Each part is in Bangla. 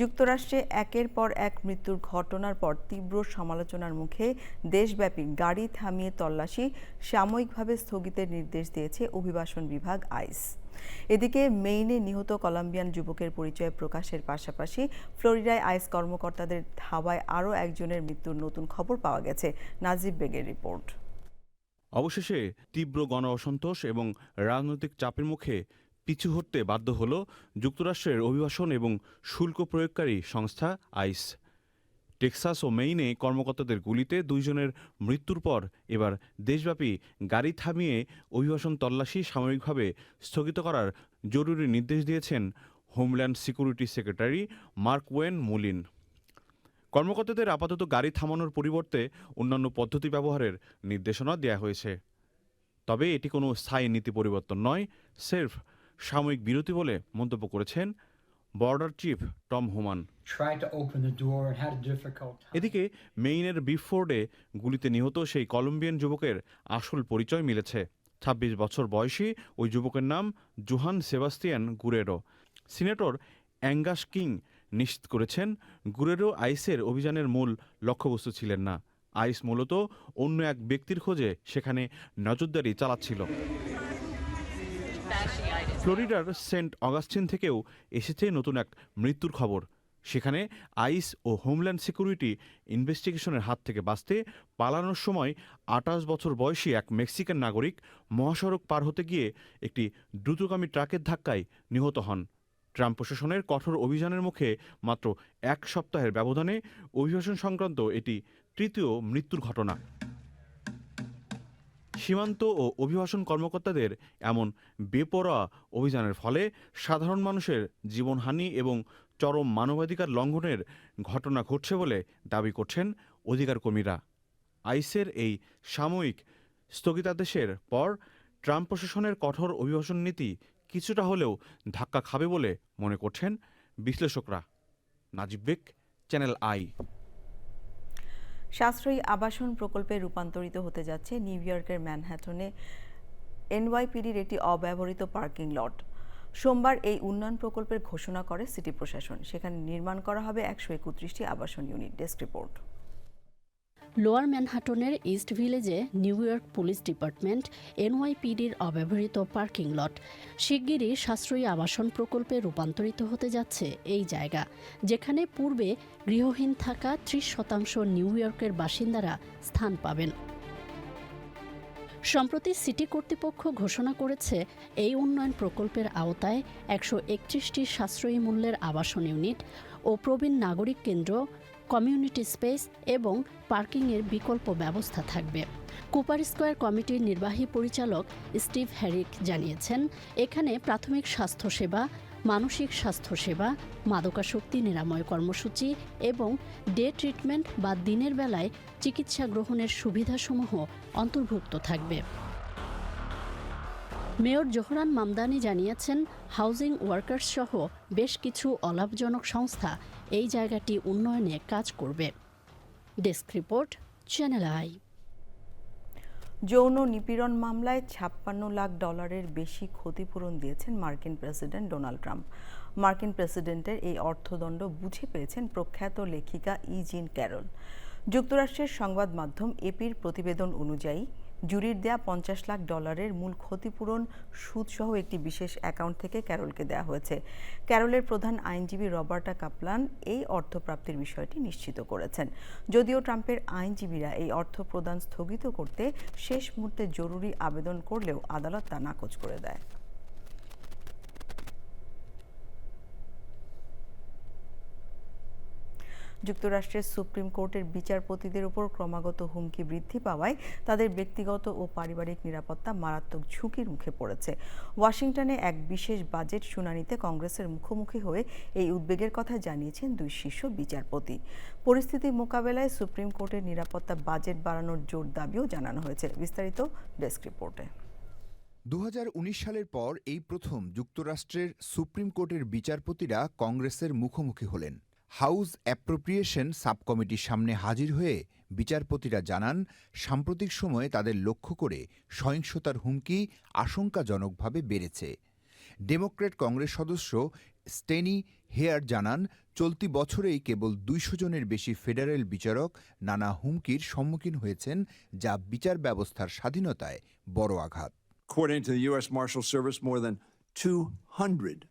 যুক্তরাষ্ট্রে একের পর এক মৃত্যুর ঘটনার পর তীব্র সমালোচনার মুখে দেশব্যাপী গাড়ি থামিয়ে তল্লাশি সাময়িকভাবে স্থগিতের নির্দেশ দিয়েছে অভিবাসন বিভাগ আইস। এদিকে মেইনে নিহত কলম্বিয়ান যুবকের পরিচয় প্রকাশের পাশাপাশি ফ্লোরিডায় আইস কর্মকর্তাদের ধাওয়ায় আরও একজনের মৃত্যুর নতুন খবর পাওয়া গেছে। নাজিব বেগের রিপোর্ট। অবশেষে তীব্র গণ অসন্তোষ এবং রাজনৈতিক চাপের মুখে পিছু হটতে বাধ্য হল যুক্তরাষ্ট্রের অভিবাসন এবং শুল্ক প্রয়োগকারী সংস্থা আইস। টেক্সাস ও মেইনে কর্মকর্তাদের গুলিতে দুইজনের মৃত্যুর পর এবার দেশব্যাপী গাড়ি থামিয়ে অভিবাসন তল্লাশি সাময়িকভাবে স্থগিত করার জরুরি নির্দেশ দিয়েছেন homeland security secretary Markwayne Mullin. কর্মকর্তাদের আপাতত গাড়ি থামানোর পরিবর্তে অন্যান্য পদ্ধতি ব্যবহারের নির্দেশনা দেওয়া হয়েছে। তবে এটি কোনো স্থায়ী নীতি পরিবর্তন নয়, স্রেফ সাময়িক বিরতি বলে মন্তব্য করেছেন বর্ডার চিফ টম হোমান। এদিকে মেইনের বিফোর্ডে গুলিতে নিহত সেই কলম্বিয়ান যুবকের আসল পরিচয় মিলেছে। ২৬ বছর বয়সী ওই যুবকের নাম Johan Sebastian Guerrero. Senator Angus King নিশ্চিত করেছেন, গুরেরো আইসের অভিযানের মূল লক্ষ্যবস্তু ছিলেন না। আইস মূলত অন্য এক ব্যক্তির খোঁজে সেখানে নজরদারি চালাচ্ছিল। ফ্লোরিডার সেন্ট অগাস্টিন থেকেও এসেছে নতুন এক মৃত্যুর খবর। সেখানে আইস ও হোমল্যান্ড সিকিউরিটি ইনভেস্টিগেশনের হাত থেকে বাঁচতে পালানোর সময় ২৮ বছর বয়সী এক মেক্সিকান নাগরিক মহাসড়ক পার হতে গিয়ে একটি দ্রুতগামী ট্রাকের ধাক্কায় নিহত হন। ট্রাম্প প্রশাসনের কঠোর অভিযানের মুখে মাত্র এক সপ্তাহের ব্যবধানে অভিবাসন সংক্রান্ত এটি তৃতীয় মৃত্যুর ঘটনা। সীমান্ত ও অভিবাসন কর্মকর্তাদের এমন বেপরোয়া অভিযানের ফলে সাধারণ মানুষের জীবনহানি এবং চরম মানবাধিকার লঙ্ঘনের ঘটনা ঘটছে বলে দাবি করছেন অধিকার কর্মীরা। আইসের এই সাময়িক স্থগিতাদেশের পর ট্রাম্প প্রশাসনের কঠোর অভিবাসন নীতি কিছুটা হলেও ধাক্কা খাবে বলে মনে করছেন বিশ্লেষকরা। নাজিব বেগ, চ্যানেল আই। সাশ্রয়ী আবাসন প্রকল্পে রূপান্তরিত হতে যাচ্ছে নিউ ইয়র্কের ম্যানহাটনে এনওয়াইপিডির একটি অব্যবহৃত পার্কিং লট। সোমবার এই উন্নয়ন প্রকল্পের ঘোষণা করে সিটি প্রশাসন। সেখানে নির্মাণ করা হবে ১৩১টি আবাসন ইউনিট। Desk report. লোয়ার ম্যানহাটনের ইস্ট ভিলেজে নিউ ইয়র্ক পুলিশ ডিপার্টমেন্ট এনওয়াইপিডির অব্যবহৃত পার্কিং লট। শিগগিরই সাশ্রয়ী আবাসন প্রকল্পে রূপান্তরিত হতে যাচ্ছে এই জায়গা, যেখানে পূর্বে গৃহহীন থাকা ৩০% নিউ ইয়র্কের বাসিন্দারা স্থান পাবেন। সম্প্রতি সিটি কর্তৃপক্ষ ঘোষণা করেছে, এই উন্নয়ন প্রকল্পের আওতায় ১৩১টি সাশ্রয়ী মূল্যের আবাসন ইউনিট ও প্রবীণ নাগরিক কেন্দ্র, কমিউনিটি স্পেস এবং পার্কিংয়ের বিকল্প ব্যবস্থা থাকবে। কুপার স্কয়ার কমিটির নির্বাহী পরিচালক স্টিভ হ্যারিক জানিয়েছেন, এখানে প্রাথমিক স্বাস্থ্যসেবা, মানসিক স্বাস্থ্যসেবা, মাদকাসক্তি নিরাময় কর্মসূচি এবং ডে ট্রিটমেন্ট বা দিনের বেলায় চিকিৎসা গ্রহণের সুবিধাসমূহ অন্তর্ভুক্ত থাকবে। মেয়র জোহরান মামদানি জানিয়েছেন, হাউজিং ওয়ার্কার্স সহ বেশ কিছু অলাভজনক সংস্থা এই জায়গাটি উন্নয়নে কাজ করবে। Desk report, channel I. যৌন নিপীড়ন মামলায় $৫৬ লাখ বেশি ক্ষতিপূরণ দিয়েছেন মার্কিন প্রেসিডেন্ট ডোনাল্ড ট্রাম্প। মার্কিন প্রেসিডেন্টের এই অর্থদণ্ড বুঝে পেয়েছেন প্রখ্যাত লেখিকা ইজিন ক্যারল। যুক্তরাষ্ট্রের সংবাদ মাধ্যম এপির প্রতিবেদন অনুযায়ী জুরির দেয়া $৫০ লাখ মূল ক্ষতিপূরণ সুদসহ একটি বিশেষ অ্যাকাউন্ট থেকে ক্যারলকে দেওয়া হয়েছে। ক্যারলের প্রধান আইনজীবী রবার্টা কাপলান এই অর্থপ্রাপ্তির বিষয়টি নিশ্চিত করেছেন। যদিও ট্রাম্পের আইনজীবীরা এই অর্থ প্রদান স্থগিত করতে শেষ মুহূর্তে জরুরি আবেদন করলেও আদালত তা নাকচ করে দেয়। যুক্তরাষ্ট্রের সুপ্রিম কোর্টের বিচারপতিদের উপর ক্রমাগত হুমকি বৃদ্ধি পাওয়ায় তাদের ব্যক্তিগত ও পারিবারিক নিরাপত্তা মারাত্মক ঝুঁকির মুখে পড়েছে। ওয়াশিংটনে এক বিশেষ বাজেট শুনানিতে কংগ্রেসের মুখোমুখি হয়ে এই উদ্বেগের কথা জানিয়েছেন দুই শীর্ষ বিচারপতি। পরিস্থিতি মোকাবেলায় সুপ্রিম কোর্টের নিরাপত্তা বাজেট বাড়ানোর জোর দাবিও জানানো হয়েছে। বিস্তারিত ডেস্ক রিপোর্টে। ২০১৯ সালের পর এই প্রথম যুক্তরাষ্ট্রের সুপ্রিম কোর্টের বিচারপতিরা কংগ্রেসের মুখোমুখি হলেন। হাউস অ্যাপ্রোপ্রিয়েশন সাবকমিটির সামনে হাজির হয়ে বিচারপতিরা জানান, সাম্প্রতিক সময়ে তাদের লক্ষ্য করে সহিংসতার হুমকি আশঙ্কাজনকভাবে বেড়েছে। ডেমোক্র্যাট কংগ্রেস সদস্য স্টেনি হেয়ার জানান, চলতি বছরেই কেবল ২০০ জনের বেশি ফেডারেল বিচারক নানা হুমকির সম্মুখীন হয়েছেন, যা বিচার ব্যবস্থার স্বাধীনতায় বড় আঘাত। According to the U.S. Marshal Service, more than 200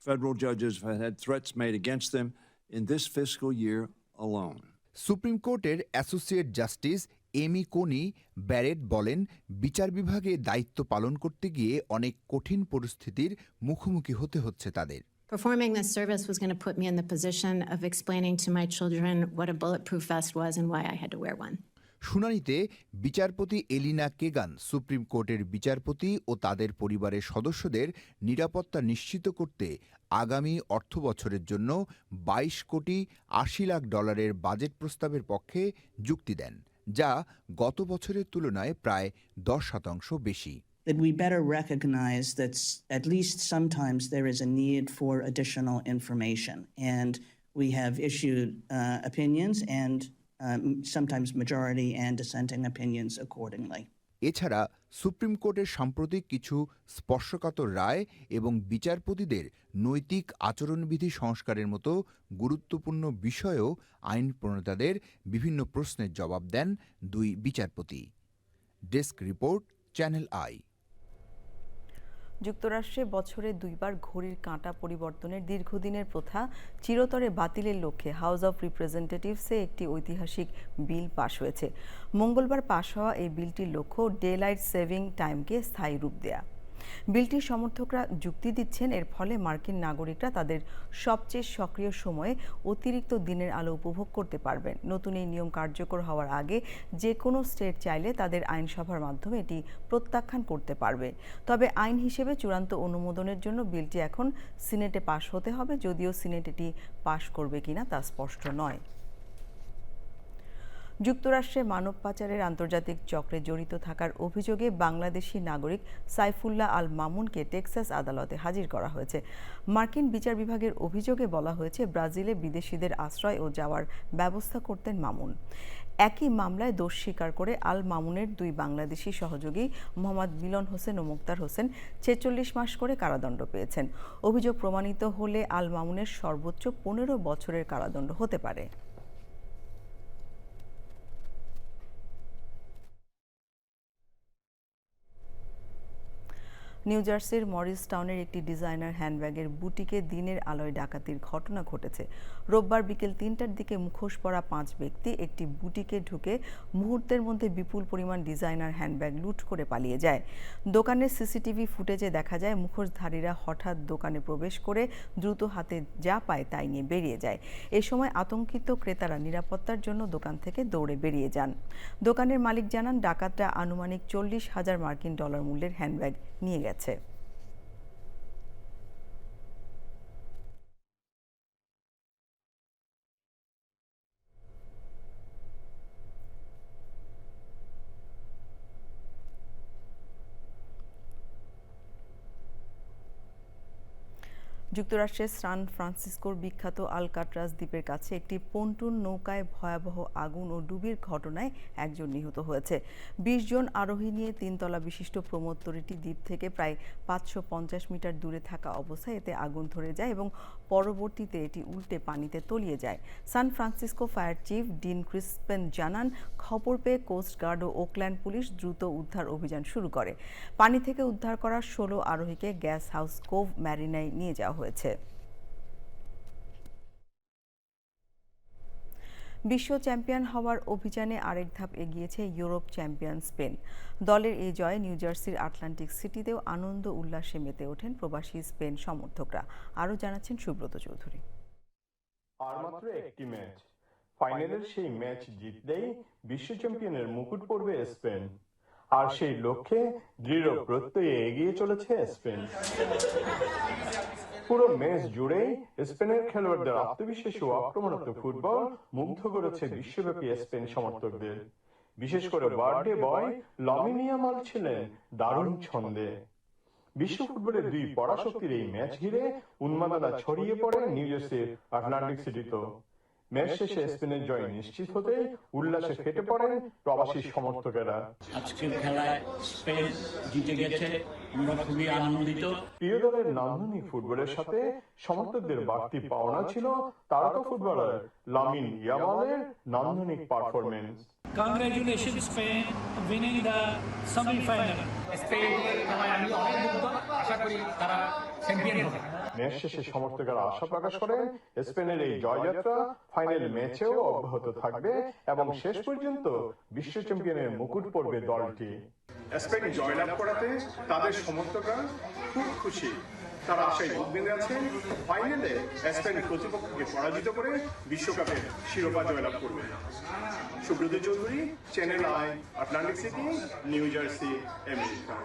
federal judges have had threats made against them in this fiscal year alone. Supreme কোর্টের অ্যাসোসিয়েট জাস্টিস এমি কোনি ব্যারেট বলেন, বিচার বিভাগে দায়িত্ব পালন করতে গিয়ে অনেক কঠিন পরিস্থিতির মুখোমুখি হতে হচ্ছে তাদের। Performing this service was going to put me in the position of explaining to my children what a bulletproof vest was and why I had to wear one. শুনানিতে বিচারপতি এলিনা কেগান সুপ্রিম কোর্টের বিচারপতি ও তাদের পরিবারের সদস্যদের নিরাপত্তা নিশ্চিত করতে আগামী অর্থবছরের জন্য 22 কোটি 80 লাখ ডলারের বাজেট প্রস্তাবের পক্ষে যুক্তি দেন, যা গত বছরের তুলনায় প্রায় 10% বেশি। That we better recognize that at least sometimes there is a need for additional information, and we have issued opinions and sometimes majority and dissenting opinions accordingly. এছাড়া সুপ্রিম কোর্টের সাম্প্রতিক কিছু স্পর্শকাতর রায় এবং বিচারপতিদের নৈতিক আচরণবিধি সংস্কারের মতো গুরুত্বপূর্ণ বিষয়েও আইন প্রণেতাদের বিভিন্ন প্রশ্নের জবাব দেন দুই বিচারপতি। Desk report, channel I. যুক্তরাষ্ট্রে বছরে 2 বার ঘড়ির কাঁটা পরিবর্তনের দীর্ঘদিনের প্রথা চিরতরে বাতিলের লক্ষ্যে হাউস অব রিপ্রেজেন্টেটিভসে একটি ঐতিহাসিক বিল পাশ হয়েছে। মঙ্গলবার পাশ হওয়া এই বিলটির লক্ষ্য ডে-লাইট সেভিং টাইমকে স্থায়ী রূপ দেয়া। বিলটির সমর্থকরা যুক্তি দিচ্ছেন, এর ফলে মার্কিন নাগরিকরা তাদের সবচেয়ে সক্রিয় সময়ে অতিরিক্ত দিনের আলো উপভোগ করতে পারবেন। নতুন এই নিয়ম কার্যকর হওয়ার আগে যে কোনো স্টেট চাইলে তাদের আইনসভার মাধ্যমে এটি প্রত্যাখ্যান করতে পারবে। তবে আইন হিসেবে চূড়ান্ত অনুমোদনের জন্য বিলটি এখন সিনেটে পাশ হতে হবে, যদিও সিনেট এটি পাশ করবে কিনা তা স্পষ্ট নয়। যুক্তরাষ্ট্রে মানব পাচারের আন্তর্জাতিক চক্রে জড়িত থাকার অভিযোগে বাংলাদেশি নাগরিক সাইফুল্লাহ আল মামুনকে টেক্সাস আদালতে হাজির করা হয়েছে। মার্কিন বিচার বিভাগের অভিযোগে বলা হয়েছে, ব্রাজিলে বিদেশিদের আশ্রয় ও যাওয়ার ব্যবস্থা করতেন মামুন। একই মামলায় দোষ স্বীকার করে আল মামুনের 2 বাংলাদেশি সহযোগী মোহাম্মদ মিলন হোসেন ও মুক্তার হোসেন 46 মাস করে কারাদণ্ড পেয়েছেন। অভিযোগ প্রমাণিত হলে আল মামুনের সর্বোচ্চ 15 বছরের কারাদণ্ড হতে পারে। নিউ জার্সির মরিস টাউনের একটি ডিজাইনার হ্যান্ডব্যাগের বুটিকে দিনের আলোয় ডাকাতির ঘটনা ঘটেছে। রোববার বিকেল 3টার দিকে মুখোশ পরা 5 ব্যক্তি একটি বুটিকে ঢুকে মুহূর্তের মধ্যে বিপুল পরিমাণ ডিজাইনার হ্যান্ডব্যাগ লুট করে পালিয়ে যায়। দোকানের সিসিটিভি ফুটেজে দেখা যায় মুখোশধারীরা হঠাৎ দোকানে প্রবেশ করে দ্রুত হাতে যা পায় তাই নিয়ে বেরিয়ে যায়। এ সময় আতঙ্কিত ক্রেতারা নিরাপত্তার জন্য দোকান থেকে দৌড়ে বেরিয়ে যান। দোকানের মালিক জানান, ডাকাতরা আনুমানিক 40,000 মার্কিন ডলার মূল্যের হ্যান্ডব্যাগ নিয়ে গেছে। যুক্তরাষ্ট্রের সান ফ্রান্সিসকোর বিখ্যাত আলকাট্রাজ দ্বীপের কাছে একটি পন্টুন নৌকায় ভয়াবহ আগুন ও ডুবির ঘটনায় একজন নিহত হয়েছে। 20 জন আরোহী নিয়ে 3 তলা বিশিষ্ট প্রমোত্তরীটি দ্বীপ থেকে প্রায় 550 মিটার দূরে থাকা অবস্থায় এতে আগুন ধরে যায় এবং পরবর্তীতে এটি উল্টে পানিতে তলিয়ে যায়। San Francisco fire chief Dean Crispen জানান, খবর পেয়ে কোস্ট গার্ড ও ওকল্যান্ড পুলিশ দ্রুত উদ্ধার অভিযান শুরু করে। পানি থেকে উদ্ধার করা 16 আরোহীকে গ্যাস হাউস কোভ ম্যারিনায় নিয়ে যাওয়া হয়েছে। বিশ্ব চ্যাম্পিয়ন হওয়ার অভিযানে আরেক ধাপ এগিয়েছে ইউরোপ চ্যাম্পিয়ন স্পেন। দলের এই জয়ে নিউ জার্সির আটলান্টিক সিটিতেও আনন্দ উল্লাসে মেতে ওঠেন প্রবাসী স্পেন সমর্থকরা। আরও জানাচ্ছেন সুব্রত চৌধুরী। আর মাত্র একটি ম্যাচ, ফাইনালের সেই ম্যাচ জিতলেই বিশ্ব চ্যাম্পিয়নের মুকুট পড়বে স্পেন, আর সেই লক্ষ্যে দৃঢ় প্রত্যয়ে এগিয়ে চলেছে স্পেন। পুরো ম্যাচ জুড়েই স্পেনের খেলোয়াড়দের আত্মবিশ্বাসী ও আক্রমণাত্মক ফুটবল মুগ্ধ করেছে বিশ্বব্যাপী স্পেন সমর্থকদের। বিশেষ করে বার্থডে বয় লামিন ইয়ামাল ছিলেন দারুণ ছন্দে। বিশ্ব ফুটবলের 2 পরাশক্তির এই ম্যাচ ঘিরে উন্মাদনা ছড়িয়ে পড়ে নিউ জার্সির আটলান্টিক সিটিতে। ম্যাচ শেষে স্পেনের জয় নিশ্চিত হতেই উল্লাসে ফেটে পড়েন প্রবাসী সমর্থকেরা। আজকের খেলায় স্পেন জিতে গেছে, আমরা খুবই আনন্দিত। প্রিয় দলের নান্দনিক ফুটবলের সাথে সমর্থকদের বাড়তি পাওনা ছিল তারকা ফুটবলার লামিন ইয়ামালের নান্দনিক performance. Congratulations Spain winning the semi-final. Spain খেলায় আমি অনেক মুগ্ধ, আশা করি তারা চ্যাম্পিয়ন হবে। ম্যাচ শেষে সমর্থকেরা আশা প্রকাশ করেন স্পেনের এই জয়যাত্রা ফাইনাল ম্যাচেও অব্যাহত থাকবে এবং শেষ পর্যন্ত বিশ্ব চ্যাম্পিয়নের মুকুট পড়বে দলটি। স্পেন জয়লাভ করাতে তাদের সমর্থকরা খুব খুশি। তারা আশায় যোগ বেঁধে আছেন ফাইনালে স্পেন প্রতিপক্ষকে পরাজিত করে বিশ্বকাপের শিরোপা জয়লাভ করবে। Subrata Chowdhury, channel I, Atlantic city, new jersey, America.